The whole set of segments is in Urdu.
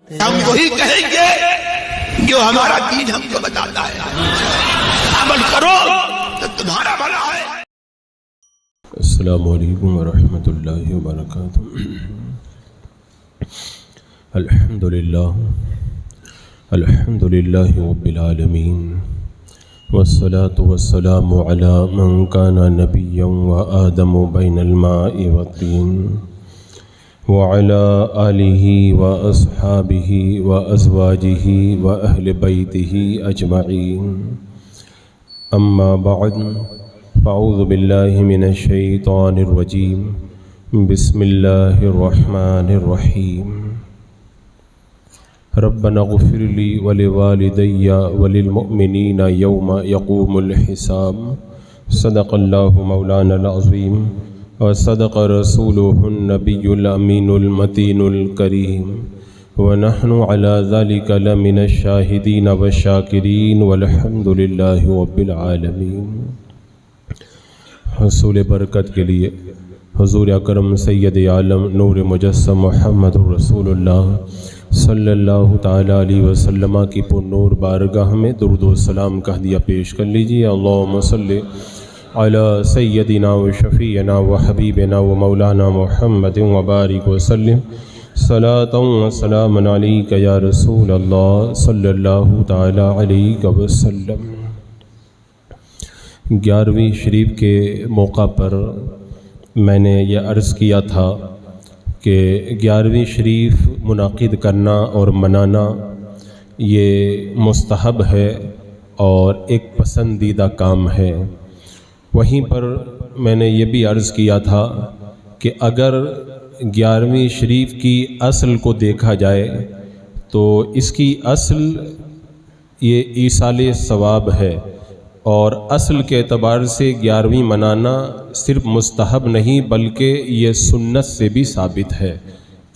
ہم وہی کہیں گے جو ہمارا دین ہم کو بتاتا ہے، عمل کرو تو تمہارا بھلا ہے۔ السلام علیکم ورحمۃ اللہ وبرکاتہ۔ الحمدللہ رب العالمین، والصلاة والسلام علی من کان نبیا وآدم بین الماء والطین، وعلى آلہ واصحابہ وازواجہ واہل بیتہ اجمعین، اما بعد فاعوذ باللہ من الشیطان الرجیم، بسم اللہ الرحمن الرحیم۔ ربنا اغفر لی ولوالدی وللمؤمنین یوم یقوم الحساب، صدق اللہ مولانا العظیم وصدق رسولہ النبی الامین المتین الکریم، ونحن علی ذلک لمن الشاہدین والشاکرین والحمد للہ رب العالمین۔ حصول برکت کے لیے حضور اکرم سید عالم نور مجسم محمد رسول اللہ صلی اللہ تعالیٰ علیہ وسلم کی پر نور بارگاہ میں درود و سلام کا ہدیہ پیش کر لیجیے۔ اللہم صلی علی سیدنا و شفیعنا و حبیبنا و مولانا محمد وبارک وسلم، صلاۃ و سلام علیک یا رسول اللہ صلی اللہ تعالیٰ علیہ وسلم۔ 11ویں شریف کے موقع پر میں نے یہ عرض کیا تھا کہ 11ویں شریف منعقد کرنا اور منانا یہ مستحب ہے اور ایک پسندیدہ کام ہے۔ وہیں پر میں نے یہ بھی عرض کیا تھا کہ اگر 11ویں شریف کی اصل کو دیکھا جائے تو اس کی اصل یہ ایصال ثواب ہے، اور اصل کے اعتبار سے 11ویں منانا صرف مستحب نہیں بلکہ یہ سنت سے بھی ثابت ہے،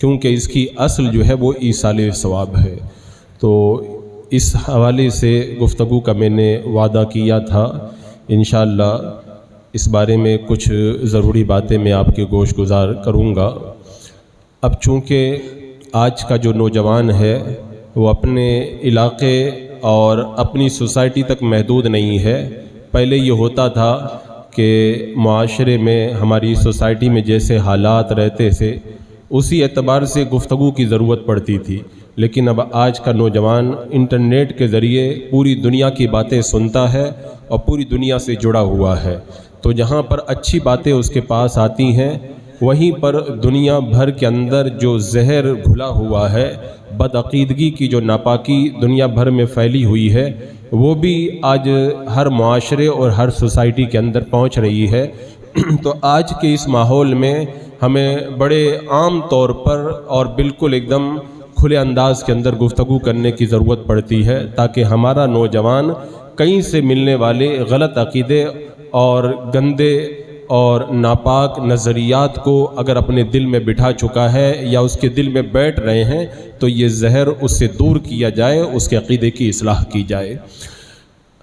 کیونکہ اس کی اصل جو ہے وہ ایصال ثواب ہے۔ تو اس حوالے سے گفتگو کا میں نے وعدہ کیا تھا، انشاءاللہ اس بارے میں کچھ ضروری باتیں میں آپ کے گوش گزار کروں گا۔ اب چونکہ آج کا جو نوجوان ہے وہ اپنے علاقے اور اپنی سوسائٹی تک محدود نہیں ہے۔ پہلے یہ ہوتا تھا کہ معاشرے میں ہماری سوسائٹی میں جیسے حالات رہتے تھے اسی اعتبار سے گفتگو کی ضرورت پڑتی تھی، لیکن اب آج کا نوجوان انٹرنیٹ کے ذریعے پوری دنیا کی باتیں سنتا ہے اور پوری دنیا سے جڑا ہوا ہے، تو جہاں پر اچھی باتیں اس کے پاس آتی ہیں وہیں پر دنیا بھر کے اندر جو زہر گھلا ہوا ہے، بدعقیدگی کی جو ناپاکی دنیا بھر میں پھیلی ہوئی ہے، وہ بھی آج ہر معاشرے اور ہر سوسائٹی کے اندر پہنچ رہی ہے۔ تو آج کے اس ماحول میں ہمیں بڑے عام طور پر اور بالکل ایک دم کھلے انداز کے اندر گفتگو کرنے کی ضرورت پڑتی ہے، تاکہ ہمارا نوجوان کہیں سے ملنے والے غلط عقیدے اور گندے اور ناپاک نظریات کو اگر اپنے دل میں بٹھا چکا ہے یا اس کے دل میں بیٹھ رہے ہیں تو یہ زہر اس سے دور کیا جائے، اس کے عقیدے کی اصلاح کی جائے۔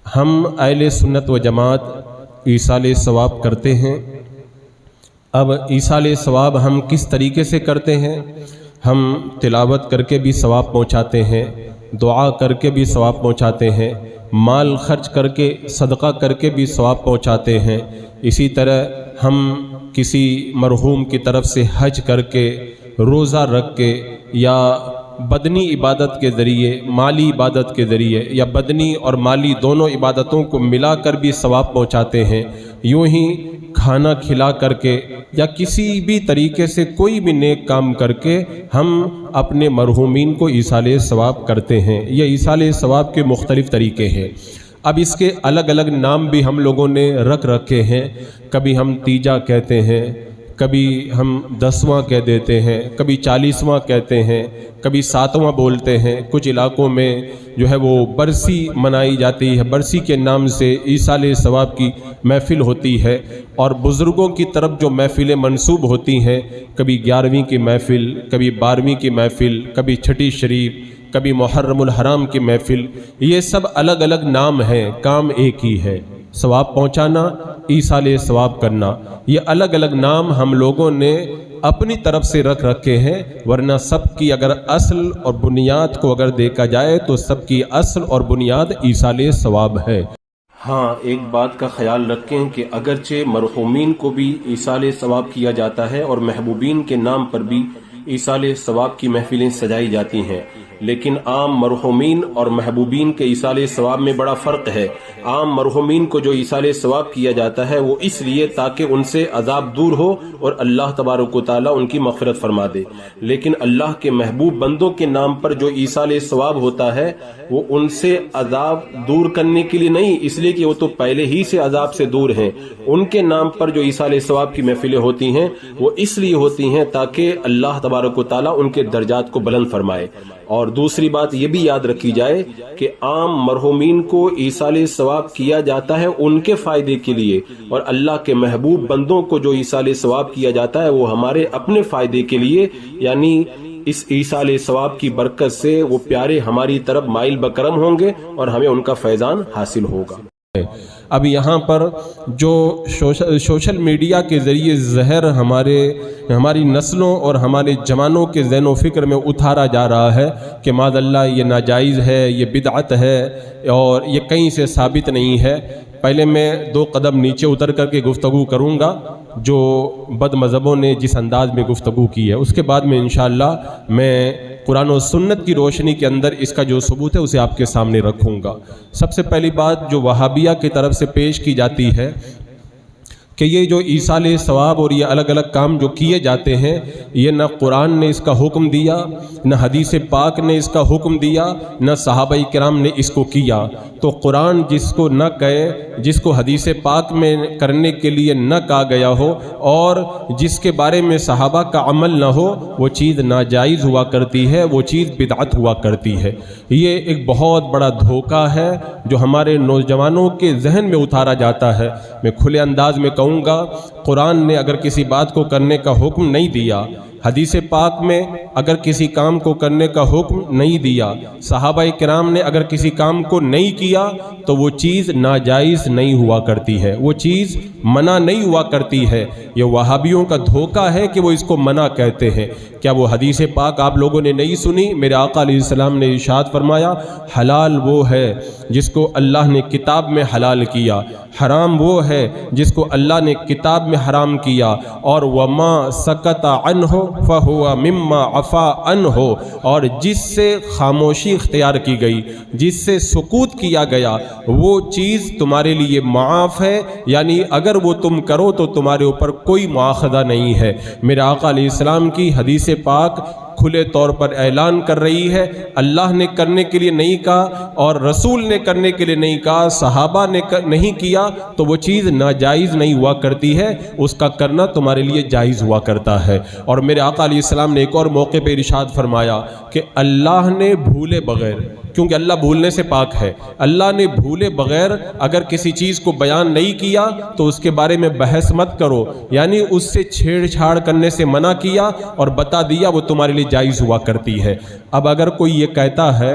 ہم اہل سنت و جماعت ایصال ثواب کرتے ہیں۔ اب ایصال ثواب ہم کس طریقے سے کرتے ہیں؟ ہم تلاوت کر کے بھی ثواب پہنچاتے ہیں، دعا کر کے بھی ثواب پہنچاتے ہیں، مال خرچ کر کے صدقہ کر کے بھی ثواب پہنچاتے ہیں۔ اسی طرح ہم کسی مرحوم کی طرف سے حج کر کے، روزہ رکھ کے، یا بدنی عبادت کے ذریعے، مالی عبادت کے ذریعے، یا بدنی اور مالی دونوں عبادتوں کو ملا کر بھی ثواب پہنچاتے ہیں۔ یوں ہی کھانا کھلا کر کے یا کسی بھی طریقے سے کوئی بھی نیک کام کر کے ہم اپنے مرحومین کو ایصال ثواب کرتے ہیں۔ یہ ایصال ثواب کے مختلف طریقے ہیں۔ اب اس کے الگ الگ نام بھی ہم لوگوں نے رکھ رکھے ہیں۔ کبھی ہم تیجا کہتے ہیں، کبھی ہم 10واں کہہ دیتے ہیں، کبھی 40واں کہتے ہیں، کبھی 7واں بولتے ہیں۔ کچھ علاقوں میں جو ہے وہ برسی منائی جاتی ہے، برسی کے نام سے ایصال ثواب کی محفل ہوتی ہے، اور بزرگوں کی طرف جو محفلیں منسوب ہوتی ہیں، کبھی 11ویں کی محفل، کبھی 12ویں کی محفل، کبھی چھٹی شریف، کبھی محرم الحرام کی محفل، یہ سب الگ الگ نام ہیں، کام ایک ہی ہے، ثواب پہنچانا، ایصال ثواب کرنا۔ یہ الگ الگ نام ہم لوگوں نے اپنی طرف سے رکھ رکھے ہیں، ورنہ سب کی اگر اصل اور بنیاد کو اگر دیکھا جائے تو سب کی اصل اور بنیاد ایصال ثواب ہے۔ ہاں، ایک بات کا خیال رکھیں کہ اگرچہ مرحومین کو بھی ایصال ثواب کیا جاتا ہے اور محبوبین کے نام پر بھی ایصال ثواب کی محفلیں سجائی جاتی ہیں، لیکن عام مرحومین اور محبوبین کے ایصال ثواب میں بڑا فرق ہے۔ عام مرحومین کو جو ایصال ثواب کیا جاتا ہے وہ اس لیے تاکہ ان سے عذاب دور ہو اور اللہ تبارک و تعالیٰ ان کی مغفرت فرما دے، لیکن اللہ کے محبوب بندوں کے نام پر جو ایصال ثواب ہوتا ہے وہ ان سے عذاب دور کرنے کے لیے نہیں، اس لیے کہ وہ تو پہلے ہی سے عذاب سے دور ہیں۔ ان کے نام پر جو ایصال ثواب کی محفلیں ہوتی ہیں وہ اس لیے ہوتی ہیں تاکہ اللہ تبارک و تعالیٰ ان کے درجات کو بلند فرمائے۔ اور دوسری بات یہ بھی یاد رکھی جائے کہ عام مرحومین کو ایصال ثواب کیا جاتا ہے ان کے فائدے کے لیے، اور اللہ کے محبوب بندوں کو جو ایصال ثواب کیا جاتا ہے وہ ہمارے اپنے فائدے کے لیے، یعنی اس ایصال ثواب کی برکت سے وہ پیارے ہماری طرف مائل بکرم ہوں گے اور ہمیں ان کا فیضان حاصل ہوگا۔ اب یہاں پر جو سوشل میڈیا کے ذریعے زہر ہماری نسلوں اور ہمارے جوانوں کے ذہن و فکر میں اتارا جا رہا ہے کہ معاذ اللہ یہ ناجائز ہے، یہ بدعت ہے اور یہ کہیں سے ثابت نہیں ہے، پہلے میں 2 قدم نیچے اتر کر کے گفتگو کروں گا جو بد مذہبوں نے جس انداز میں گفتگو کی ہے، اس کے بعد میں انشاءاللہ میں قرآن و سنت کی روشنی کے اندر اس کا جو ثبوت ہے اسے آپ کے سامنے رکھوں گا۔ سب سے پہلی بات جو وہابیہ کی طرف سے پیش کی جاتی ہے کہ یہ جو ایصال ثواب اور یہ الگ الگ کام جو کیے جاتے ہیں یہ نہ قرآن نے اس کا حکم دیا، نہ حدیث پاک نے اس کا حکم دیا، نہ صحابہ کرام نے اس کو کیا، تو قرآن جس کو نہ کہے، جس کو حدیث پاک میں کرنے کے لیے نہ کہا گیا ہو اور جس کے بارے میں صحابہ کا عمل نہ ہو، وہ چیز ناجائز ہوا کرتی ہے، وہ چیز بدعت ہوا کرتی ہے۔ یہ ایک بہت بڑا دھوکہ ہے جو ہمارے نوجوانوں کے ذہن میں اتارا جاتا ہے۔ میں کھلے انداز میں کہوں گا، قرآن نے اگر کسی بات کو کرنے کا حکم نہیں دیا، حدیث پاک میں اگر کسی کام کو کرنے کا حکم نہیں دیا، صحابہ کرام نے اگر کسی کام کو نہیں کیا تو وہ چیز ناجائز نہیں ہوا کرتی ہے، وہ چیز منع نہیں ہوا کرتی ہے۔ یہ وہابیوں کا دھوکہ ہے کہ وہ اس کو منع کہتے ہیں۔ کیا وہ حدیث پاک آپ لوگوں نے نہیں سنی؟ میرے آقا علیہ السلام نے ارشاد فرمایا، حلال وہ ہے جس کو اللہ نے کتاب میں حلال کیا، حرام وہ ہے جس کو اللہ نے کتاب میں حرام کیا، اور وما سکت عنہ فہو مما عفا عنہ، اور جس سے خاموشی اختیار کی گئی، جس سے سکوت کیا گیا، وہ چیز تمہارے لیے معاف ہے، یعنی اگر وہ تم کرو تو تمہارے اوپر کوئی مواخذہ نہیں ہے۔ میرے آقا علیہ السلام کی حدیث پاک کھلے طور پر اعلان کر رہی ہے، اللہ نے کرنے کے لیے نہیں کہا اور رسول نے کرنے کے لیے نہیں کہا، صحابہ نے نہیں کیا تو وہ چیز ناجائز نہیں ہوا کرتی ہے، اس کا کرنا تمہارے لیے جائز ہوا کرتا ہے۔ اور میرے آقا علیہ السلام نے ایک اور موقع پہ ارشاد فرمایا کہ اللہ نے بھولے بغیر، کیونکہ اللہ بھولنے سے پاک ہے، اللہ نے بھولے بغیر اگر کسی چیز کو بیان نہیں کیا تو اس کے بارے میں بحث مت کرو، یعنی اس سے چھیڑ چھاڑ کرنے سے منع کیا اور بتا دیا وہ تمہارے لیے جائز ہوا کرتی ہے۔ اب اگر کوئی یہ کہتا ہے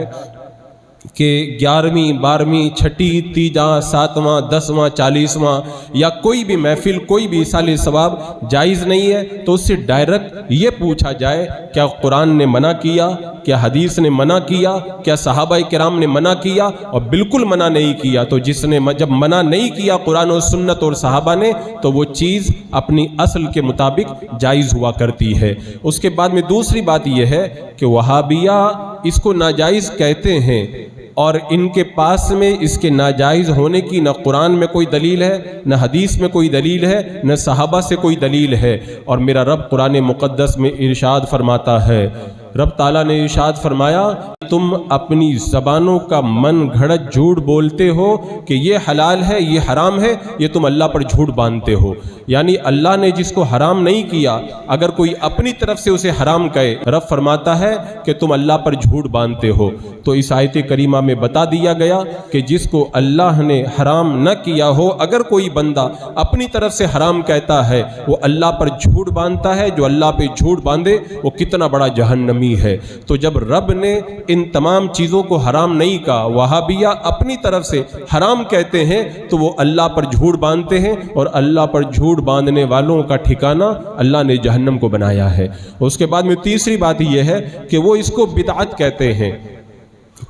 کہ 11ویں 12ویں 6ٹھی تیجا 7واں 10واں 40واں یا کوئی بھی محفل، کوئی بھی ایصال ثواب جائز نہیں ہے، تو اس سے ڈائریکٹ یہ پوچھا جائے کیا قرآن نے منع کیا، کیا حدیث نے منع کیا، کیا صحابہ کرام نے منع کیا؟ اور بالکل منع نہیں کیا۔ تو جس نے جب منع نہیں کیا قرآن و سنت اور صحابہ نے، تو وہ چیز اپنی اصل کے مطابق جائز ہوا کرتی ہے۔ اس کے بعد میں دوسری بات یہ ہے کہ وہابیہ اس کو ناجائز کہتے ہیں، اور ان کے پاس میں اس کے ناجائز ہونے کی نہ قرآن میں کوئی دلیل ہے، نہ حدیث میں کوئی دلیل ہے، نہ صحابہ سے کوئی دلیل ہے۔ اور میرا رب قرآن مقدس میں ارشاد فرماتا ہے، رب تعالیٰ نے ارشاد فرمایا، تم اپنی زبانوں کا من گھڑت جھوٹ بولتے ہو کہ یہ حلال ہے یہ حرام ہے، یہ تم اللہ پر جھوٹ باندھتے ہو۔ یعنی اللہ نے جس کو حرام نہیں کیا اگر کوئی اپنی طرف سے اسے حرام کہے، رب فرماتا ہے کہ تم اللہ پر جھوٹ باندھتے ہو۔ تو اس آیت کریمہ میں بتا دیا گیا کہ جس کو اللہ نے حرام نہ کیا ہو اگر کوئی بندہ اپنی طرف سے حرام کہتا ہے وہ اللہ پر جھوٹ باندھتا ہے، جو اللہ پہ جھوٹ باندھے وہ کتنا بڑا جہنمی کمی ہے۔ تو جب رب نے ان تمام چیزوں کو حرام نہیں کہا، وہابیہ اپنی طرف سے حرام کہتے ہیں، تو وہ اللہ پر جھوٹ باندھتے ہیں، اور اللہ پر جھوٹ باندھنے والوں کا ٹھکانہ اللہ نے جہنم کو بنایا ہے۔ اس کے بعد میں تیسری بات یہ ہے کہ وہ اس کو بدعت کہتے ہیں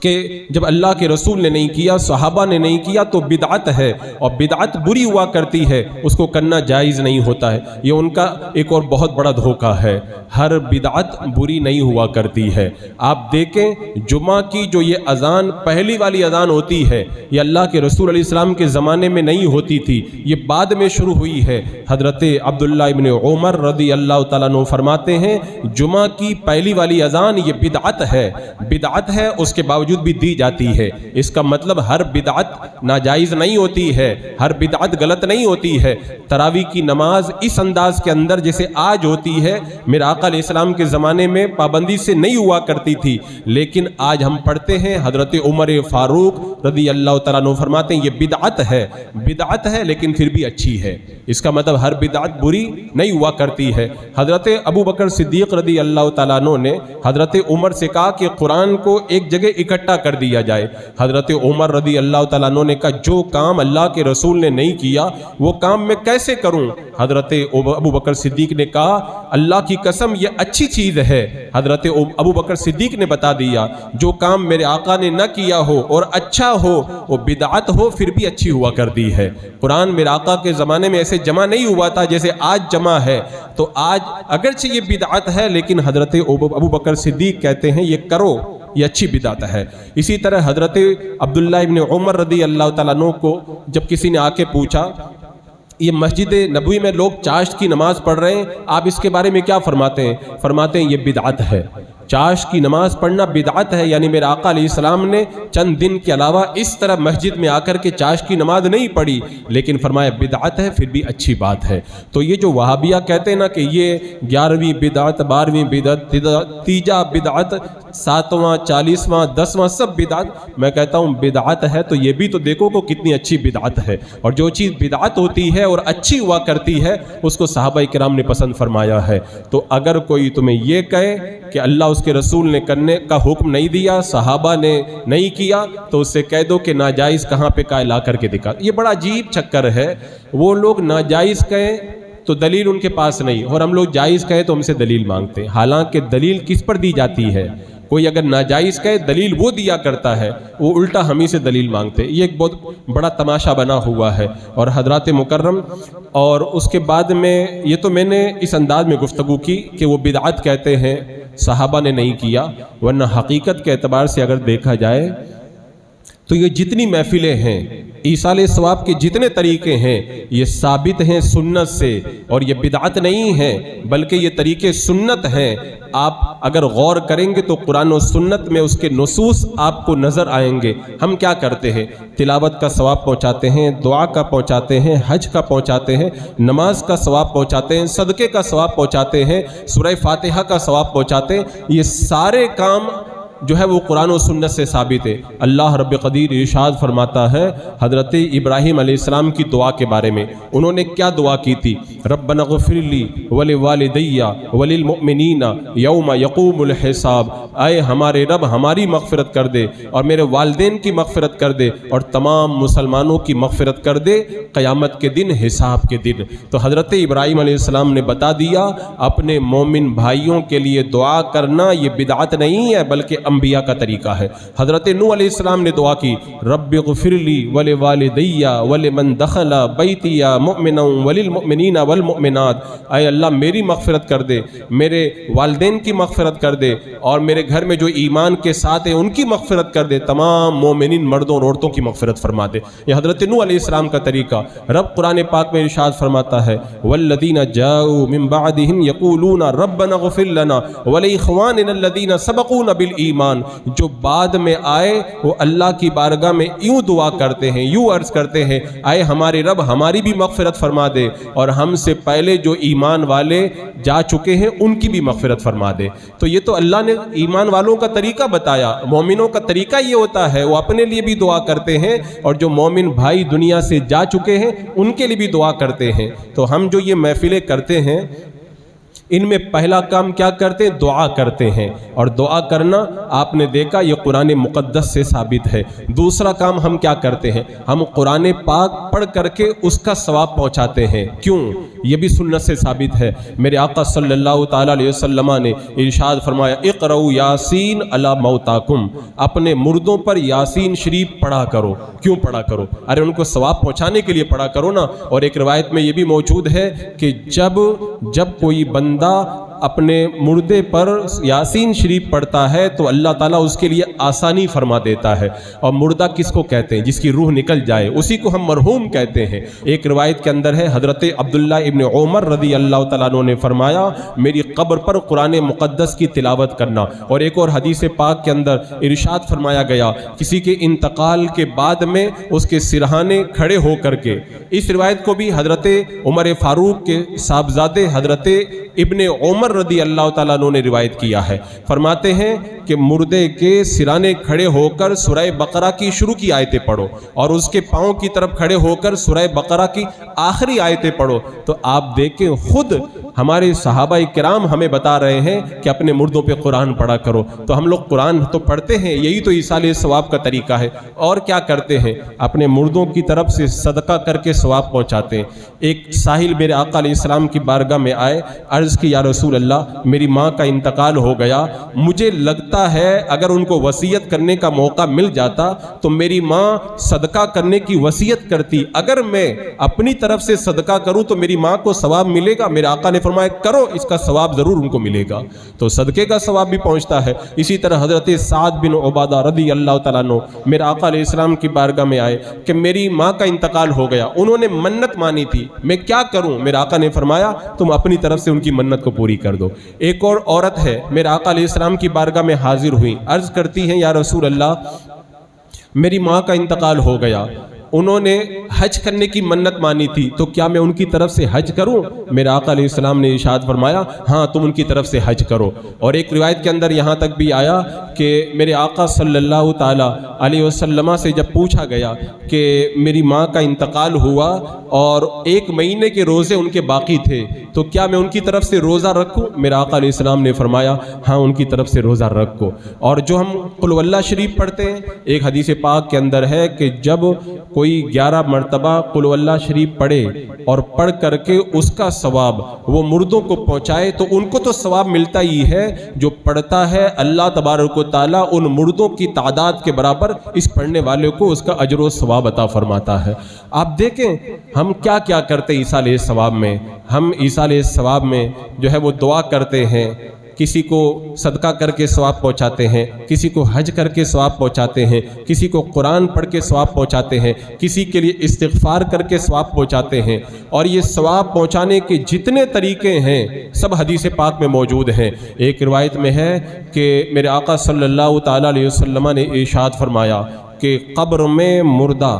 کہ جب اللہ کے رسول نے نہیں کیا، صحابہ نے نہیں کیا تو بدعت ہے، اور بدعت بری ہوا کرتی ہے، اس کو کرنا جائز نہیں ہوتا ہے۔ یہ ان کا ایک اور بہت بڑا دھوکہ ہے، ہر بدعت بری نہیں ہوا کرتی ہے۔ آپ دیکھیں جمعہ کی جو یہ اذان، پہلی والی اذان ہوتی ہے، یہ اللہ کے رسول علیہ السلام کے زمانے میں نہیں ہوتی تھی، یہ بعد میں شروع ہوئی ہے۔ حضرت عبداللہ ابن عمر رضی اللہ تعالیٰ عنہ فرماتے ہیں جمعہ کی پہلی والی اذان یہ بدعت ہے، بدعت ہے، اس کے باوجود بھی دی جاتی ہے۔ اس کا مطلب ہر بدعت ناجائز نہیں ہوتی ہے، ہر بدعت غلط نہیں ہوتی ہے۔ تراویح کی نماز اس انداز کے اندر جیسے آج ہوتی ہے، میرے آقا علیہ السلام کے زمانے میں پابندی سے نہیں ہوا کرتی تھی، لیکن آج ہم پڑھتے ہیں۔ حضرت عمر فاروق رضی اللہ تعالیٰ عنہ فرماتے ہیں یہ بدعت ہے، بدعت ہے لیکن پھر بھی اچھی ہے۔ اس کا مطلب ہر بدعت بری نہیں ہوا کرتی ہے۔ حضرت ابو بکر صدیق رضی اللہ تعالیٰ عنہ نے حضرت عمر سے کہا کہ قرآن کو ایک جگہ اکٹھا کر دیا جائے۔ حضرت عمر رضی اللہ تعالیٰ عنہ نے کہا جو کام اللہ کے رسول نے نہیں کیا وہ کام میں کیسے کروں؟ حضرت ابو بکر صدیق نے کہا اللہ کی قسم یہ اچھی چیز ہے۔ حضرت ابو بکر صدیق نے بتا دیا جو کام میرے آقا نے نہ کیا ہو اور اچھا ہو وہ بدعت ہو پھر بھی اچھی ہوا کرتی ہے۔ قرآن میرے آقا کے زمانے میں ایسے جمع نہیں ہوا تھا جیسے آج جمع ہے، تو آج اگرچہ یہ بدعت ہے لیکن حضرت ابو بکر صدیق کہتے ہیں یہ کرو، یہ اچھی بدعت ہے۔ اسی طرح حضرت عبداللہ ابن عمر رضی اللہ تعالیٰ عنہ کو جب کسی نے آ کے پوچھا یہ مسجد نبوی میں لوگ چاشت کی نماز پڑھ رہے ہیں، آپ اس کے بارے میں کیا فرماتے ہیں؟ فرماتے ہیں یہ بدعت ہے، چاشت کی نماز پڑھنا بدعت ہے۔ یعنی میرے آقا علیہ السلام نے چند دن کے علاوہ اس طرح مسجد میں آ کر کے چاشت کی نماز نہیں پڑھی، لیکن فرمایا بدعت ہے پھر بھی اچھی بات ہے۔ تو یہ جو وہابیہ کہتے ہیں نا کہ یہ 11ویں بدعت، 12ویں بدعت، تیجا بدعت، 7واں، 40واں، 10واں سب بدعت، میں کہتا ہوں بدعت ہے تو یہ بھی تو دیکھو کو کتنی اچھی بدعت ہے۔ اور جو چیز بدعت ہوتی ہے اور اچھی ہوا کرتی ہے اس کو صحابہ کرام نے پسند فرمایا ہے۔ تو اگر کوئی تمہیں یہ کہے کہ اللہ اس کے رسول نے کرنے کا حکم نہیں دیا، صحابہ نے نہیں کیا، تو اس سے کہہ دو کہ ناجائز کہاں پہ کہا لا کر کے دکھا۔ یہ بڑا عجیب چکر ہے، وہ لوگ ناجائز کہیں تو دلیل ان کے پاس نہیں، اور ہم لوگ جائز کہیں تو ہم سے دلیل مانگتے ہیں، حالانکہ دلیل کس پر دی جاتی ہے؟ کوئی اگر ناجائز کہے دلیل وہ دیا کرتا ہے، وہ الٹا ہم ہی سے دلیل مانگتے ہیں۔ یہ ایک بہت بڑا تماشا بنا ہوا ہے۔ اور حضرات مکرم، اور اس کے بعد میں یہ تو میں نے اس انداز میں گفتگو کی کہ وہ بدعت کہتے ہیں، صحابہ نے نہیں کیا، ورنہ حقیقت کے اعتبار سے اگر دیکھا جائے تو یہ جتنی محفلیں ہیں، ایصال ثواب کے جتنے طریقے ہیں، یہ ثابت ہیں سنت سے، اور یہ بدعت نہیں ہیں بلکہ یہ طریقے سنت ہیں۔ آپ اگر غور کریں گے تو قرآن و سنت میں اس کے نصوص آپ کو نظر آئیں گے۔ ہم کیا کرتے ہیں؟ تلاوت کا ثواب پہنچاتے ہیں، دعا کا پہنچاتے ہیں، حج کا پہنچاتے ہیں، نماز کا ثواب پہنچاتے ہیں، صدقے کا ثواب پہنچاتے ہیں، سورہ فاتحہ کا ثواب پہنچاتے ہیں۔ یہ سارے کام جو ہے وہ قرآن و سنت سے ثابت ہے۔ اللہ رب قدیر ارشاد فرماتا ہے حضرت ابراہیم علیہ السلام کی دعا کے بارے میں، انہوں نے کیا دعا کی تھی؟ ربنا اغفر لی ولوالدی وللمؤمنین یوم یقوم الحساب، اے ہمارے رب ہماری مغفرت کر دے اور میرے والدین کی مغفرت کر دے اور تمام مسلمانوں کی مغفرت کر دے قیامت کے دن، حساب کے دن۔ تو حضرت ابراہیم علیہ السلام نے بتا دیا اپنے مومن بھائیوں کے لیے دعا کرنا یہ بدعت نہیں ہے بلکہ انبیاء کا طریقہ ہے۔ حضرت نوح علیہ السلام نے دعا کی رب اغفر لی ولوالدی ولمن دخل بیتی مؤمنا وللمؤمنین والمؤمنات، اے اللہ میری مغفرت کر دے، میرے والدین کی مغفرت کر دے اور میرے گھر میں جو ایمان کے ساتھ ہیں ان کی مغفرت کر دے، تمام مومنین مردوں اور عورتوں کی مغفرت فرما دے۔ یہ حضرت نوح علیہ السلام کا طریقہ۔ رب قرآن پاک میں ارشاد فرماتا ہے والذین جاءوا من بعدهم یقولون ربنا اغفر لنا ولاخواننا الذین سبقونا بالایمان، جو بعد میں آئے وہ اللہ کی بارگاہ میں یوں دعا کرتے ہیں، یوں عرض کرتے ہیں اے ہمارے رب ہماری بھی مغفرت فرما دے اور ہم سے پہلے جو ایمان والے جا چکے ہیں ان کی بھی مغفرت فرما دے۔ تو یہ تو اللہ نے ایمان والوں کا طریقہ بتایا، مومنوں کا طریقہ یہ ہوتا ہے وہ اپنے لیے بھی دعا کرتے ہیں اور جو مومن بھائی دنیا سے جا چکے ہیں ان کے لیے بھی دعا کرتے ہیں۔ تو ہم جو یہ محفلیں کرتے ہیں ان میں پہلا کام کیا کرتے ہیں؟ دعا کرتے ہیں، اور دعا کرنا آپ نے دیکھا یہ قرآن مقدس سے ثابت ہے۔ دوسرا کام ہم کیا کرتے ہیں؟ ہم قرآن پاک پڑھ کر کے اس کا ثواب پہنچاتے ہیں۔ کیوں؟ یہ بھی سنت سے ثابت ہے۔ میرے آقا صلی اللہ تعالیٰ علیہ وسلم نے ارشاد فرمایا اقرؤوا یاسین علی موتاکم، اپنے مردوں پر یاسین شریف پڑھا کرو۔ کیوں پڑھا کرو؟ ارے ان کو ثواب پہنچانے کے لیے پڑھا کرو نا۔ اور ایک روایت میں یہ بھی موجود ہے کہ جب کوئی بندہ اپنے مردے پر یاسین شریف پڑھتا ہے تو اللہ تعالیٰ اس کے لیے آسانی فرما دیتا ہے۔ اور مردہ کس کو کہتے ہیں؟ جس کی روح نکل جائے، اسی کو ہم مرحوم کہتے ہیں۔ ایک روایت کے اندر ہے حضرت عبداللہ ابن عمر رضی اللہ تعالیٰ عنہ نے فرمایا میری قبر پر قرآن مقدس کی تلاوت کرنا۔ اور ایک اور حدیث پاک کے اندر ارشاد فرمایا گیا کسی کے انتقال کے بعد میں اس کے سرہانے کھڑے ہو کر کے، اس روایت کو بھی حضرت عمر فاروق کے صاحبزادے حضرت ابن عمر رضی اللہ تعالیٰ عنہ نے روایت کیا ہے۔ فرماتے ہیں کہ مردے کے سرانے کھڑے ہو کر سورہ بقرہ کی شروع کی آیتیں پڑھو اور اس کے پاؤں کی طرف کھڑے ہو کر سورہ بقرہ کی آخری آیتیں پڑھو۔ تو آپ دیکھیں خود ہمارے صحابہ کرام ہمیں بتا رہے ہیں کہ اپنے مردوں پہ قرآن پڑھا کرو۔ تو ہم لوگ قرآن تو پڑھتے ہیں، یہی تو ایصال ثواب کا طریقہ ہے۔ اور کیا کرتے ہیں؟ اپنے مردوں کی طرف سے صدقہ کر کے ثواب پہنچاتے ہیں۔ ایک ساحل میرے آقا علیہ السلام کی بارگاہ میں آئے، عرض کی یا رسول اللہ میری ماں کا انتقال ہو گیا، مجھے لگتا ہے اگر ان کو وصیت کرنے کا موقع مل جاتا تو میری ماں صدقہ کرنے کی وصیت کرتی، اگر میں اپنی طرف سے صدقہ کروں تو میری ماں کو ثواب ملے گا؟ میرے آقا نے فرمایا کرو، اس کا ثواب ضرور ان کو ملے گا۔ تو صدقے کا ثواب بھی پہنچتا ہے۔ اسی طرح حضرت سعد بن عبادہ رضی اللہ تعالیٰ عنہ میرے آقا علیہ السلام کی بارگاہ میں آئے کہ میری ماں کا انتقال ہو گیا، انہوں نے منت مانی تھی، میں کیا کروں؟ میرے آقا نے فرمایا تم اپنی طرف سے ان کی منت کو پوری کر دو۔ ایک اور عورت ہے میرے آقا علیہ السلام کی بارگاہ میں حاضر ہوئی، عرض کرتی ہیں یا رسول اللہ میری ماں کا انتقال ہو گیا، انہوں نے حج کرنے کی منت مانی تھی، تو کیا میں ان کی طرف سے حج کروں؟ میرے آقا علیہ السلام نے ارشاد فرمایا ہاں تم ان کی طرف سے حج کرو۔ اور ایک روایت کے اندر یہاں تک بھی آیا کہ میرے آقا صلی اللہ تعالیٰ علیہ وسلم سے جب پوچھا گیا کہ میری ماں کا انتقال ہوا اور 1 مہینے کے روزے ان کے باقی تھے تو کیا میں ان کی طرف سے روزہ رکھوں؟ میرے آقا علیہ السلام نے فرمایا ہاں ان کی طرف سے روزہ رکھو۔ اور جو ہم قل هو اللہ شریف پڑھتے ہیں، ایک حدیث پاک کے اندر ہے کہ جب کوئی 11 مرتبہ قل هو اللہ شریف پڑھے اور پڑھ کر کے اس کا ثواب وہ مردوں کو پہنچائے تو ان کو تو ثواب ملتا ہی ہے، جو پڑھتا ہے اللہ تبارک و تعالیٰ ان مردوں کی تعداد کے برابر اس پڑھنے والے کو اس کا اجر و ثواب عطا فرماتا ہے۔ آپ دیکھیں ہم کیا کیا کرتے ہیں ایصال ثواب میں۔ ہم ایصال ثواب میں جو ہے وہ دعا کرتے ہیں، کسی کو صدقہ کر کے ثواب پہنچاتے ہیں، کسی کو حج کر کے ثواب پہنچاتے ہیں، کسی کو قرآن پڑھ کے ثواب پہنچاتے ہیں، کسی کے لیے استغفار کر کے ثواب پہنچاتے ہیں۔ اور یہ ثواب پہنچانے کے جتنے طریقے ہیں سب حدیث پاک میں موجود ہیں۔ ایک روایت میں ہے کہ میرے آقا صلی اللہ تعالیٰ علیہ وسلم نے ارشاد فرمایا کہ قبر میں مردہ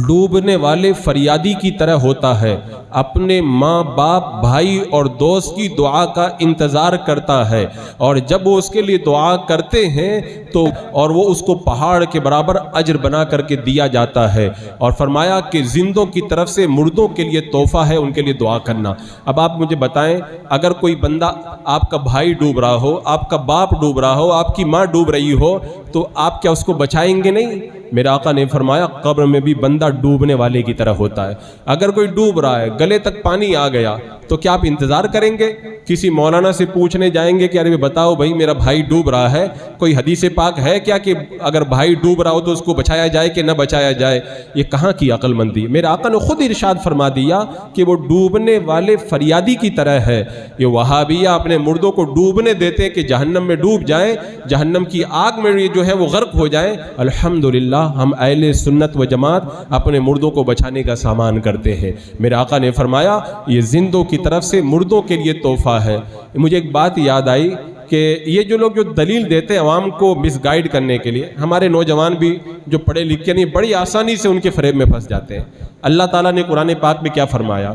ڈوبنے والے فریادی کی طرح ہوتا ہے، اپنے ماں باپ بھائی اور دوست کی دعا کا انتظار کرتا ہے، اور جب وہ اس کے لیے دعا کرتے ہیں تو اور وہ اس کو پہاڑ کے برابر اجر بنا کر کے دیا جاتا ہے۔ اور فرمایا کہ زندوں کی طرف سے مردوں کے لیے تحفہ ہے ان کے لیے دعا کرنا۔ اب آپ مجھے بتائیں اگر کوئی بندہ آپ کا بھائی ڈوب رہا ہو، آپ کا باپ ڈوب رہا ہو، آپ کی ماں ڈوب رہی ہو تو آپ کیا اس کو بچائیں گے نہیں؟ میرے آقا نے فرمایا قبر میں بھی بندہ ڈوبنے والے کی طرح ہوتا ہے۔ اگر کوئی ڈوب رہا ہے، گلے تک پانی آ گیا تو کیا آپ انتظار کریں گے؟ کسی مولانا سے پوچھنے جائیں گے کہ ارے بتاؤ بھائی میرا بھائی ڈوب رہا ہے، کوئی حدیث پاک ہے کیا کہ اگر بھائی ڈوب رہا ہو تو اس کو بچایا جائے کہ نہ بچایا جائے؟ یہ کہاں کی عقل مندی؟ میرے آقا نے خود ارشاد فرما دیا کہ وہ ڈوبنے والے فریادی کی طرح ہے۔ یہ وہابیہ اپنے مردوں کو ڈوبنے دیتے ہیں کہ جہنم میں ڈوب جائیں، جہنم کی آگ میں جو ہے وہ غرق ہو جائیں۔ الحمدللہ ہم اہل سنت و جماعت اپنے مردوں کو بچانے کا سامان کرتے ہیں۔ میرے آقا نے فرمایا یہ زندوں کی طرف سے مردوں کے لیے تحفہ ہے۔ مجھے ایک بات یاد آئی کہ یہ جو لوگ جو دلیل دیتے ہیں عوام کو مس گائیڈ کرنے کے لیے، ہمارے نوجوان بھی جو پڑھے لکھے نہیں بڑی آسانی سے ان کے فریب میں پھنس جاتے ہیں۔ اللہ تعالیٰ نے قرآن پاک میں کیا فرمایا؟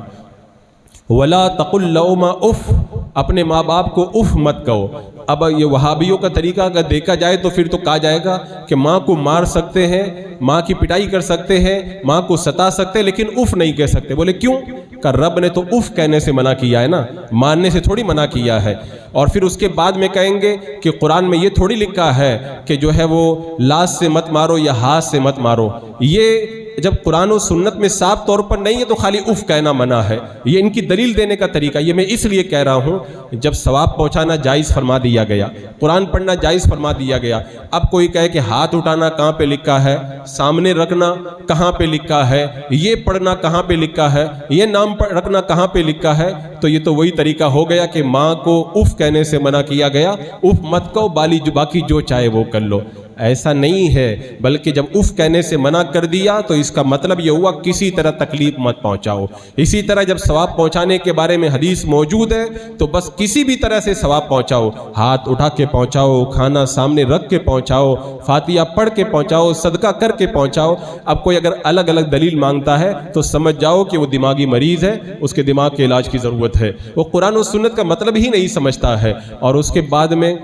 وَلَا تَقُلْ لَهُمَا اُفٍّ اپنے ماں باپ کو اف مت کہو۔ اب یہ وہابیوں کا طریقہ اگر دیکھا جائے تو پھر تو کہا جائے گا کہ ماں کو مار سکتے ہیں، ماں کی پٹائی کر سکتے ہیں، ماں کو ستا سکتے ہیں، لیکن اف نہیں کہہ سکتے۔ بولے کیوں؟ کہ رب نے تو اف کہنے سے منع کیا ہے نا، ماننے سے تھوڑی منع کیا ہے۔ اور پھر اس کے بعد میں کہیں گے کہ قرآن میں یہ تھوڑی لکھا ہے کہ جو ہے وہ لاس سے مت مارو یا ہاتھ سے مت مارو۔ یہ جب قرآن و سنت میں صاف طور پر نہیں ہے تو خالی اف کہنا منع ہے۔ یہ ان کی دلیل دینے کا طریقہ، یہ میں اس لیے کہہ رہا ہوں جب ثواب پہنچانا جائز فرما دیا گیا، قرآن پڑھنا جائز فرما دیا گیا، اب کوئی کہے کہ ہاتھ اٹھانا کہاں پہ لکھا ہے، سامنے رکھنا کہاں پہ لکھا ہے، یہ پڑھنا کہاں پہ لکھا ہے، یہ نام رکھنا کہاں پہ لکھا ہے، تو یہ تو وہی طریقہ ہو گیا کہ ماں کو اف کہنے سے منع کیا گیا۔ اف مت کہو، باقی جو چاہے وہ کر لو۔ ایسا نہیں ہے، بلکہ جب اف کہنے سے منع کر دیا تو اس کا مطلب یہ ہوا کسی طرح تکلیف مت پہنچاؤ۔ اسی طرح جب ثواب پہنچانے کے بارے میں حدیث موجود ہے تو بس کسی بھی طرح سے ثواب پہنچاؤ، ہاتھ اٹھا کے پہنچاؤ، کھانا سامنے رکھ کے پہنچاؤ، فاتحہ پڑھ کے پہنچاؤ، صدقہ کر کے پہنچاؤ۔ اب کوئی اگر الگ الگ دلیل مانگتا ہے تو سمجھ جاؤ کہ وہ دماغی مریض ہے، اس کے دماغ کے علاج کی ضرورت ہے، وہ قرآن و سنت کا مطلب ہی نہیں سمجھتا ہے۔ اور اس کے بعد میں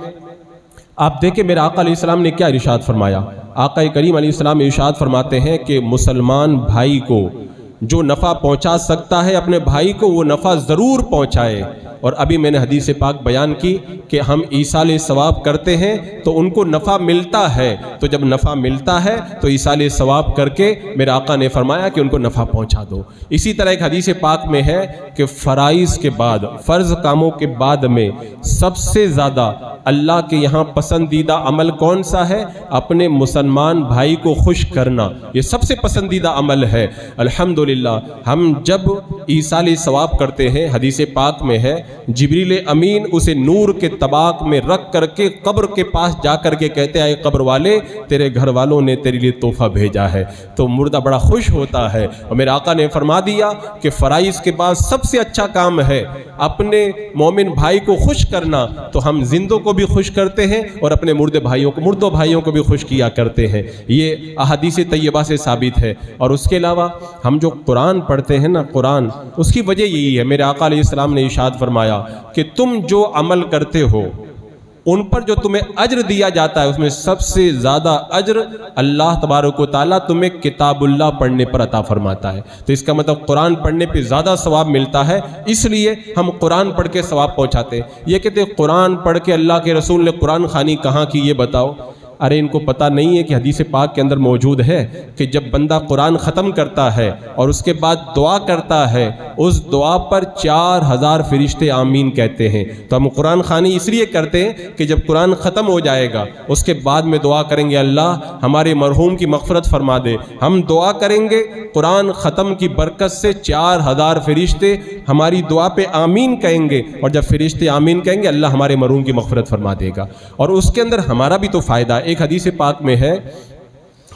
آپ دیکھیں میرے آقا علیہ السلام نے کیا ارشاد فرمایا۔ آقا کریم علیہ السلام ارشاد فرماتے ہیں کہ مسلمان بھائی کو جو نفع پہنچا سکتا ہے اپنے بھائی کو وہ نفع ضرور پہنچائے۔ اور ابھی میں نے حدیث پاک بیان کی کہ ہم ایصال ثواب کرتے ہیں تو ان کو نفع ملتا ہے، تو جب نفع ملتا ہے تو ایصال ثواب کر کے میرے آقا نے فرمایا کہ ان کو نفع پہنچا دو۔ اسی طرح ایک حدیث پاک میں ہے کہ فرائض کے بعد، فرض کاموں کے بعد میں سب سے زیادہ اللہ کے یہاں پسندیدہ عمل کون سا ہے؟ اپنے مسلمان بھائی کو خوش کرنا، یہ سب سے پسندیدہ عمل ہے۔ الحمدللہ ہم جب ایصال ثواب کرتے ہیں، حدیث پاک میں ہے جبریل امین اسے نور کے طباق میں رکھ کر کے قبر کے پاس جا کر کے کہتے ہیں قبر والے تیرے گھر والوں نے تیرے لیے تحفہ بھیجا ہے، تو مردہ بڑا خوش ہوتا ہے۔ اور میرے آقا نے فرما دیا کہ فرائض کے بعد سب سے اچھا کام ہے اپنے مومن بھائی کو خوش کرنا، تو ہم زندوں کو بھی خوش کرتے ہیں اور اپنے مردوں بھائیوں کو بھی خوش کیا کرتے ہیں۔ یہ احادیث طیبہ سے ثابت ہے۔ اور اس کے علاوہ ہم جو قرآن پڑھتے ہیں نا، قرآن، اس کی وجہ یہی ہے، میرے آقا علیہ السلام نے ارشاد فرمایا کہ تم جو عمل کرتے ہو ان پر جو تمہیں اجر دیا جاتا ہے اس میں سب سے زیادہ اجر اللہ تبارک و تعالیٰ تمہیں کتاب اللہ پڑھنے پر عطا فرماتا ہے۔ تو اس کا مطلب قرآن پڑھنے پہ زیادہ ثواب ملتا ہے، اس لیے ہم قرآن پڑھ کے ثواب پہنچاتے ہیں۔ یہ کہتے ہیں قرآن پڑھ کے اللہ کے رسول نے قرآن خوانی کہاں کی، یہ بتاؤ۔ ارے ان کو پتہ نہیں ہے کہ حدیث پاک کے اندر موجود ہے کہ جب بندہ قرآن ختم کرتا ہے اور اس کے بعد دعا کرتا ہے، اس دعا پر 4000 فرشتے آمین کہتے ہیں۔ تو ہم قرآن خوانی اس لیے کرتے ہیں کہ جب قرآن ختم ہو جائے گا اس کے بعد میں دعا کریں گے اللہ ہمارے مرحوم کی مغفرت فرما دے، ہم دعا کریں گے قرآن ختم کی برکت سے 4000 فرشتے ہماری دعا پہ آمین کہیں گے، اور جب فرشتے آمین کہیں گے اللہ ہمارے مرحوم کی مغفرت فرما دے گا۔ اور اس کے اندر ہمارا بھی تو فائدہ ہے۔ ایک حدیث پاک میں ہے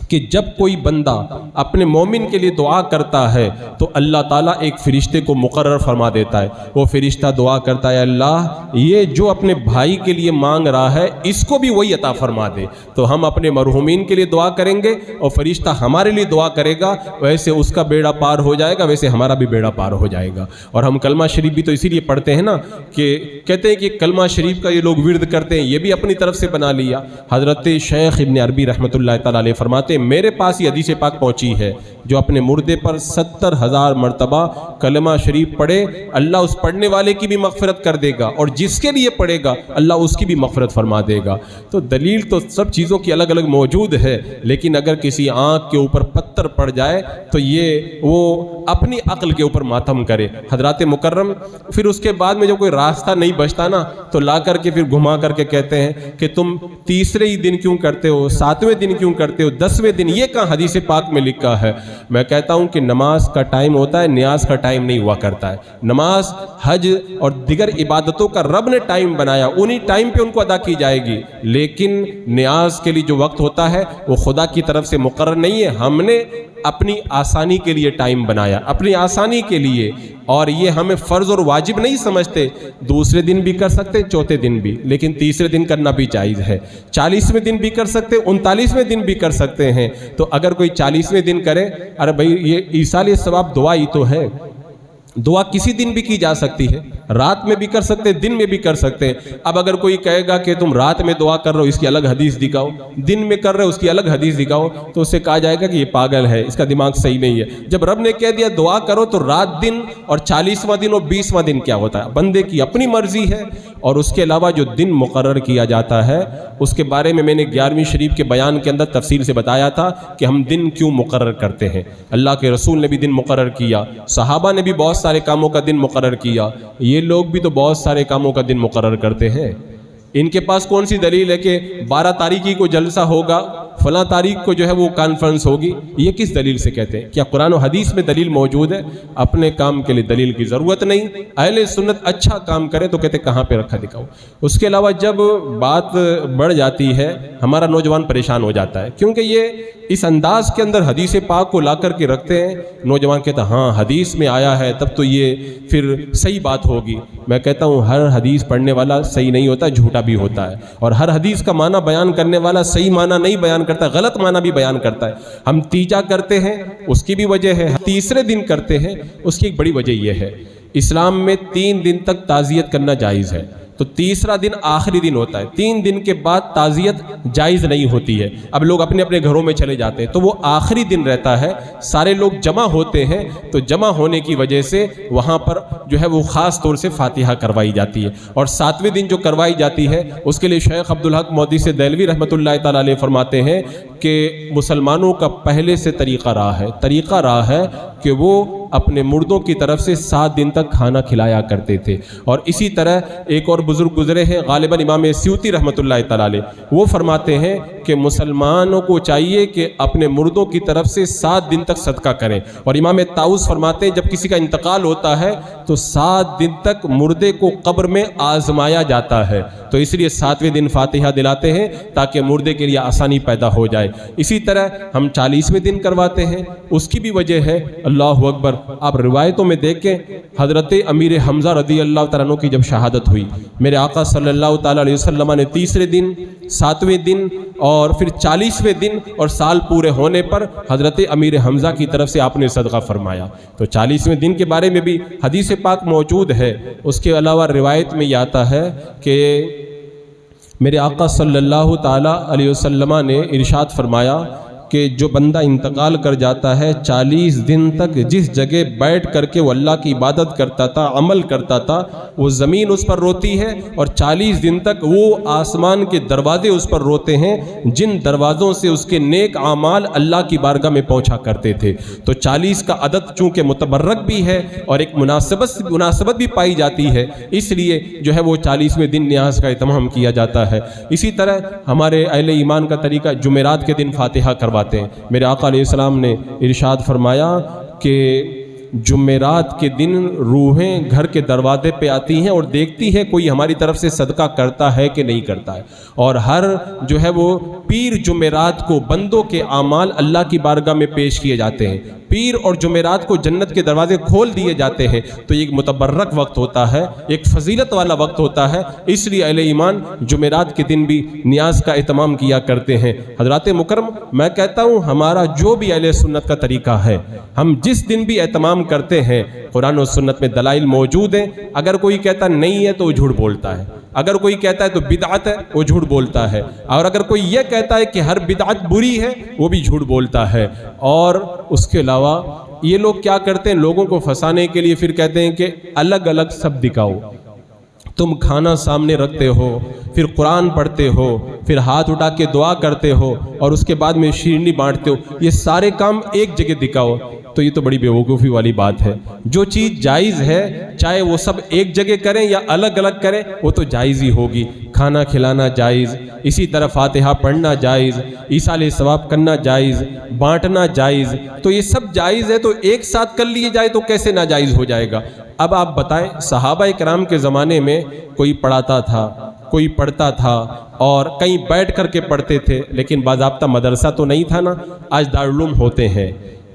کہ جب کوئی بندہ اپنے مومن کے لیے دعا کرتا ہے تو اللہ تعالیٰ ایک فرشتے کو مقرر فرما دیتا ہے، وہ فرشتہ دعا کرتا ہے اللہ یہ جو اپنے بھائی کے لیے مانگ رہا ہے اس کو بھی وہی عطا فرما دے۔ تو ہم اپنے مرحومین کے لیے دعا کریں گے اور فرشتہ ہمارے لیے دعا کرے گا، ویسے اس کا بیڑا پار ہو جائے گا، ویسے ہمارا بھی بیڑا پار ہو جائے گا۔ اور ہم کلمہ شریف بھی تو اسی لیے پڑھتے ہیں نا، کہ کہتے ہیں کہ کلمہ شریف کا یہ لوگ ورد کرتے ہیں، یہ بھی اپنی طرف سے بنا لیا۔ حضرت شیخ ابن عربی رحمۃ اللہ تعالیٰ علیہ فرماتے ہیں میرے پاس یہ حدیث پاک پہنچی ہے جو اپنے مردے پر 70,000 مرتبہ کلمہ شریف پڑھے اللہ اس پڑھنے والے کی بھی مغفرت کر دے گا، اور جس کے لیے پڑھے گا اللہ اس کی بھی مغفرت فرما دے گا۔ تو دلیل تو سب چیزوں کی الگ الگ موجود ہے، لیکن اگر کسی آنکھ کے اوپر پتھر پڑ جائے تو یہ وہ اپنی عقل کے اوپر ماتم کرے۔ حضرات مکرم پھر اس کے بعد میں جو کوئی راستہ نہیں بچتا نا تو لا کر کے پھر گھما کر کے کہتے ہیں کہ تم تیسرے ہی دن کیوں کرتے ہو، 7ویں دن کیوں کرتے ہو، 10ویں دن، یہ کہاں حدیث پاک میں لکھا ہے؟ میں کہتا ہوں کہ نماز کا ٹائم ہوتا ہے، نیاز کا ٹائم نہیں ہوا کرتا ہے۔ نماز، حج اور دیگر عبادتوں کا رب نے ٹائم بنایا، انہی ٹائم پہ ان کو ادا کی جائے گی، لیکن نیاز کے لیے جو وقت ہوتا ہے وہ خدا کی طرف سے مقرر نہیں ہے، ہم نے اپنی آسانی کے لیے ٹائم بنایا، اپنی آسانی کے لیے، اور یہ ہمیں فرض اور واجب نہیں سمجھتے۔ دوسرے دن بھی کر سکتے، چوتھے دن بھی، لیکن تیسرے دن کرنا بھی جائز ہے۔ 40ویں دن بھی کر سکتے، 39ویں دن بھی کر سکتے ہیں۔ تو اگر کوئی 40ویں دن کرے، ارے بھائی یہ ایصال ثواب دعا ہی تو ہے، دعا کسی دن بھی کی جا سکتی ہے، رات میں بھی کر سکتے ہیں، دن میں بھی کر سکتے ہیں۔ اب اگر کوئی کہے گا کہ تم رات میں دعا کر رہے ہو اس کی الگ حدیث دکھاؤ، دن میں کر رہے ہو اس کی الگ حدیث دکھاؤ، تو اس سے کہا جائے گا کہ یہ پاگل ہے، اس کا دماغ صحیح نہیں ہے۔ جب رب نے کہہ دیا دعا کرو تو رات دن اور 40واں دن اور 20واں دن کیا ہوتا ہے؟ بندے کی اپنی مرضی ہے۔ اور اس کے علاوہ جو دن مقرر کیا جاتا ہے اس کے بارے میں نے 11ویں شریف کے بیان کے اندر تفصیل سے بتایا تھا کہ ہم دن کیوں مقرر کرتے ہیں۔ اللہ کے رسول نے بھی دن مقرر کیا، صحابہ نے بھی بہت سارے کاموں کا دن مقرر کیا، یہ لوگ بھی تو بہت سارے کاموں کا دن مقرر کرتے ہیں۔ ان کے پاس کون سی دلیل ہے کہ 12 تاریخ کو جلسہ ہوگا، فلاں تاریخ کو جو ہے وہ کانفرنس ہوگی؟ یہ کس دلیل سے کہتے ہیں؟ کیا قرآن و حدیث میں دلیل موجود ہے؟ اپنے کام کے لیے دلیل کی ضرورت نہیں۔ اہل سنت اچھا کام کرے تو کہتے کہاں پہ رکھا دکھاؤ۔ اس کے علاوہ جب بات بڑھ جاتی ہے ہمارا نوجوان پریشان ہو جاتا ہے، کیونکہ یہ اس انداز کے اندر حدیث پاک کو لا کر کے رکھتے ہیں۔ نوجوان کہتا ہے ہاں حدیث میں آیا ہے تب تو یہ پھر صحیح بات ہوگی۔ میں کہتا ہوں ہر حدیث پڑھنے والا صحیح نہیں ہوتا، جھوٹا بھی ہوتا ہے، اور ہر حدیث کا معنی بیان کرنے والا صحیح معنی نہیں بیان کرتا، غلط معنی بھی بیان کرتا ہے۔ ہم تیجا کرتے ہیں اس کی بھی وجہ ہے، تیسرے دن کرتے ہیں اس کی ایک بڑی وجہ یہ ہے، اسلام میں 3 دن تک تعزیت کرنا جائز ہے، تو تیسرا دن آخری دن ہوتا ہے، 3 دن کے بعد تعزیت جائز نہیں ہوتی ہے۔ اب لوگ اپنے اپنے گھروں میں چلے جاتے ہیں تو وہ آخری دن رہتا ہے، سارے لوگ جمع ہوتے ہیں، تو جمع ہونے کی وجہ سے وہاں پر جو ہے وہ خاص طور سے فاتحہ کروائی جاتی ہے، اور 7ویں دن جو کروائی جاتی ہے اس کے لیے شیخ عبدالحق محدث دہلوی رحمۃ اللہ تعالیٰ علیہ فرماتے ہیں کہ مسلمانوں کا پہلے سے طریقہ رہا ہے کہ وہ اپنے مردوں کی طرف سے 7 دن تک کھانا کھلایا کرتے تھے۔ اور اسی طرح ایک اور بزرگ گزرے ہیں غالباً امام سیوطی رحمۃ اللہ تعالیٰ علیہ، وہ فرماتے ہیں کہ مسلمانوں کو چاہیے کہ اپنے مردوں کی طرف سے 7 دن تک صدقہ کریں، اور امام طاؤس فرماتے ہیں جب کسی کا انتقال ہوتا ہے تو 7 دن تک مردے کو قبر میں آزمایا جاتا ہے، تو اس لیے 7ویں دن فاتحہ دلاتے ہیں تاکہ مردے کے لیے آسانی پیدا ہو جائے۔ اسی طرح ہم 40ویں دن کرواتے ہیں، اس کی بھی وجہ ہے، اللہ اکبر، آپ روایتوں میں دیکھیں حضرت امیر حمزہ رضی اللہ تعالیٰ عنہ کی جب شہادت ہوئی، میرے آقا صلی اللہ تعالیٰ علیہ وسلم نے تیسرے دن، 7ویں دن اور پھر 40ویں دن اور سال پورے ہونے پر حضرت امیر حمزہ کی طرف سے آپ نے صدقہ فرمایا۔ تو 40ویں دن کے بارے میں بھی حدیث پاک موجود ہے۔ اس کے علاوہ روایت میں یہ آتا ہے کہ میرے آقا صلی اللہ تعالیٰ علیہ وسلم نے ارشاد فرمایا کہ جو بندہ انتقال کر جاتا ہے 40 دن تک جس جگہ بیٹھ کر کے وہ اللہ کی عبادت کرتا تھا، عمل کرتا تھا، وہ زمین اس پر روتی ہے، اور 40 دن تک وہ آسمان کے دروازے اس پر روتے ہیں جن دروازوں سے اس کے نیک اعمال اللہ کی بارگاہ میں پہنچا کرتے تھے۔ تو 40 کا عدد چونکہ متبرک بھی ہے اور ایک مناسبت بھی پائی جاتی ہے، اس لیے جو ہے وہ 40ویں دن نیاز کا اہتمام کیا جاتا ہے۔ اسی طرح ہمارے اہل ایمان کا طریقہ جمعرات کے دن فاتحہ کرواتے ہیں۔ میرے آقا علیہ السلام نے ارشاد فرمایا کہ جمعرات کے دن روحیں گھر کے دروازے پہ آتی ہیں اور دیکھتی ہے کوئی ہماری طرف سے صدقہ کرتا ہے کہ نہیں کرتا ہے، اور ہر جو ہے وہ پیر جمعرات کو بندوں کے اعمال اللہ کی بارگاہ میں پیش کیے جاتے ہیں، پیر اور جمعرات کو جنت کے دروازے کھول دیے جاتے ہیں۔ تو یہ ایک متبرک وقت ہوتا ہے، ایک فضیلت والا وقت ہوتا ہے، اس لیے اہل ایمان جمعرات کے دن بھی نیاز کا اہتمام کیا کرتے ہیں۔ حضرات مکرم، میں کہتا ہوں ہمارا جو بھی اہل سنت کا طریقہ ہے، ہم جس دن بھی اہتمام کرتے ہیں قرآن و سنت میں دلائل موجود ہیں۔ اگر کوئی کہتا نہیں ہے تو وہ جھوٹ بولتا ہے، اگر کوئی کہتا ہے تو بدعت ہے وہ جھوٹ بولتا ہے، اور اگر کوئی یہ کہتا ہے کہ ہر بدعت بری ہے وہ بھی جھوٹ بولتا ہے۔ اور اس کے علاوہ یہ لوگ کیا کرتے ہیں، لوگوں کو پھنسانے کے لیے پھر کہتے ہیں کہ الگ الگ سب دکھاؤ۔ تم کھانا سامنے رکھتے ہو، پھر قرآن پڑھتے ہو، پھر ہاتھ اٹھا کے دعا کرتے ہو، اور اس کے بعد میں شیرنی بانٹتے ہو، یہ سارے کام ایک جگہ دکھاؤ، تو یہ تو بڑی بیوقوفی والی بات ہے۔ جو چیز جائز ہے چاہے وہ سب ایک جگہ کریں یا الگ الگ کریں وہ تو جائز ہی ہوگی۔ کھانا کھلانا جائز، اسی طرح فاتحہ پڑھنا جائز، ایصال ثواب کرنا جائز، بانٹنا جائز، تو یہ سب جائز ہے، تو ایک ساتھ کر لیے جائے تو کیسے ناجائز ہو جائے گا؟ اب آپ بتائیں صحابہ کرام کے زمانے میں کوئی پڑھاتا تھا، کوئی پڑھتا تھا، اور کہیں بیٹھ کر کے پڑھتے تھے، لیکن باضابطہ مدرسہ تو نہیں تھا نا۔ آج دارالعلوم ہوتے ہیں،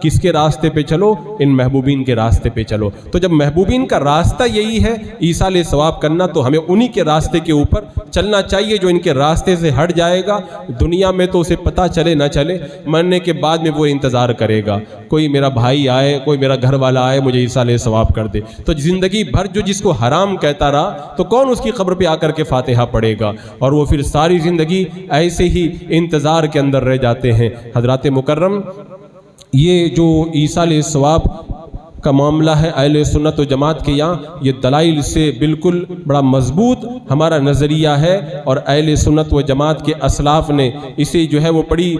کس کے راستے پہ چلو؟ ان محبوبین کے راستے پہ چلو۔ تو جب محبوبین کا راستہ یہی ہے ایصال ثواب کرنا، تو ہمیں انہی کے راستے کے اوپر چلنا چاہیے۔ جو ان کے راستے سے ہٹ جائے گا دنیا میں تو اسے پتہ چلے نہ چلے، مرنے کے بعد میں وہ انتظار کرے گا کوئی میرا بھائی آئے، کوئی میرا گھر والا آئے مجھے ایصال ثواب کر دے۔ تو زندگی بھر جو جس کو حرام کہتا رہا تو کون اس کی قبر پہ آ کر کے فاتحہ پڑھے گا؟ اور وہ پھر ساری زندگی ایسے ہی انتظار کے اندر رہ جاتے ہیں۔ حضرات مکرم، یہ جو ایصال ثواب کا معاملہ ہے اہل سنت و جماعت کے یہاں، یہ دلائل سے بالکل بڑا مضبوط ہمارا نظریہ ہے، اور اہل سنت و جماعت کے اسلاف نے اسے جو ہے وہ بڑی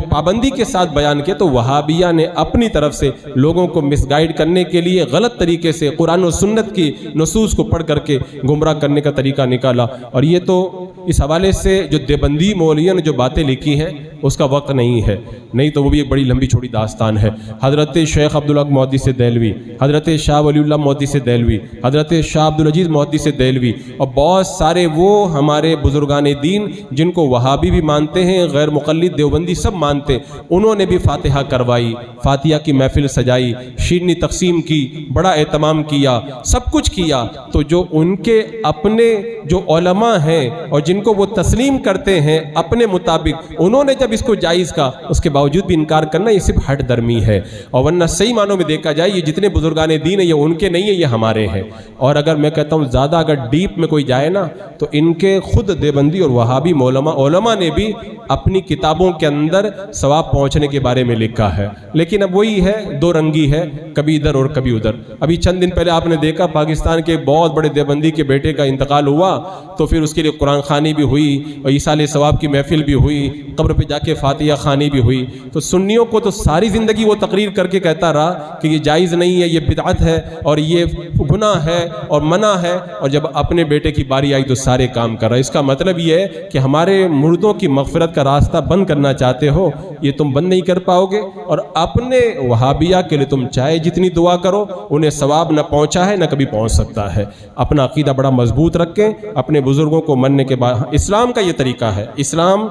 پابندی کے ساتھ بیان کیا۔ تو وہابیہ نے اپنی طرف سے لوگوں کو مس گائیڈ کرنے کے لیے غلط طریقے سے قرآن و سنت کی نصوص کو پڑھ کر کے گمراہ کرنے کا طریقہ نکالا۔ اور یہ تو اس حوالے سے جو دیوبندی مولویوں نے جو باتیں لکھی ہیں اس کا وقت نہیں ہے، نہیں تو وہ بھی ایک بڑی لمبی چھوٹی داستان ہے۔ حضرت شیخ عبدالحق محدث دہلوی، حضرت شاہ ولی اللہ محدث دہلوی، حضرت شاہ عبدالعزیز محدث دہلوی، اور بہت سارے وہ ہمارے بزرگان دین جن کو وہابی بھی مانتے ہیں، غیر مقلد دیوبندی سب مانتے، انہوں نے بھی فاتحہ کروائی، فاتحہ کی محفل سجائی، شیرنی تقسیم کی، بڑا اہتمام کیا، سب کچھ کیا۔ تو جو ان کے اپنے جو علماء ہیں اور جن کو وہ تسلیم کرتے ہیں اپنے مطابق، انہوں نے جب اس کو جائز کا، اس کے باوجود بھی انکار کرنا، یہ صرف ہٹ درمی ہے۔ اور ورنہ صحیح معنوں میں دیکھا جائے یہ جتنے بزرگان دین ہیں یہ ان کے نہیں ہیں، یہ ہمارے ہیں۔ اور اگر میں کہتا ہوں زیادہ اگر ڈیپ میں کوئی جائے نا تو ان کے خود دیوبندی اور وہابی علماء نے بھی اپنی کتابوں کے اندر ثواب پہنچنے کے بارے میں لکھا ہے۔ لیکن اب وہی ہے، دو رنگی ہے، کبھی ادھر اور کبھی ادھر۔ ابھی چند دن پہلے آپ نے دیکھا پاکستان کے بہت بڑے دیوبندی کے بیٹے کا انتقال ہوا، تو پھر اس کے لیے قرآن خوانی بھی ہوئی اور ایصال ثواب کی محفل بھی ہوئی، قبر پہ جا کے فاتحہ خوانی بھی ہوئی۔ تو سنیوں کو تو ساری زندگی وہ تقریر کر کے کہتا رہا کہ یہ جائز نہیں ہے، یہ بدعت ہے اور یہ گناہ ہے اور منع ہے، اور جب اپنے بیٹے کی باری آئی تو سارے کام کر رہا ہے۔ اس کا مطلب یہ ہے کہ ہمارے مردوں کی مغفرت کا راستہ بند کرنا چاہتے ہو، یہ تم بند نہیں کر پاؤ گے۔ اور اپنے وہابیہ کے لیے تم چاہے جتنی دعا کرو، انہیں ثواب نہ پہنچا ہے نہ کبھی پہنچ سکتا ہے۔ اپنا عقیدہ بڑا مضبوط رکھیں، اپنے بزرگوں کو مرنے کے بعد، اسلام کا یہ طریقہ ہے، اسلام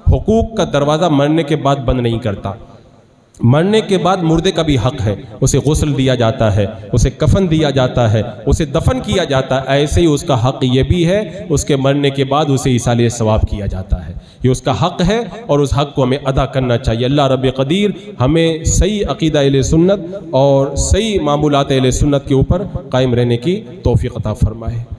حقوق کا دروازہ مرنے کے بعد بند نہیں کرتا۔ مرنے کے بعد مردے کا بھی حق ہے، اسے غسل دیا جاتا ہے، اسے کفن دیا جاتا ہے، اسے دفن کیا جاتا ہے، ایسے ہی اس کا حق یہ بھی ہے اس کے مرنے کے بعد اسے ایصال ثواب کیا جاتا ہے۔ یہ اس کا حق ہے اور اس حق کو ہمیں ادا کرنا چاہیے۔ اللہ رب قدیر ہمیں صحیح عقیدہ اہل سنت اور صحیح معمولات اہل سنت کے اوپر قائم رہنے کی توفیق عطا فرمائے۔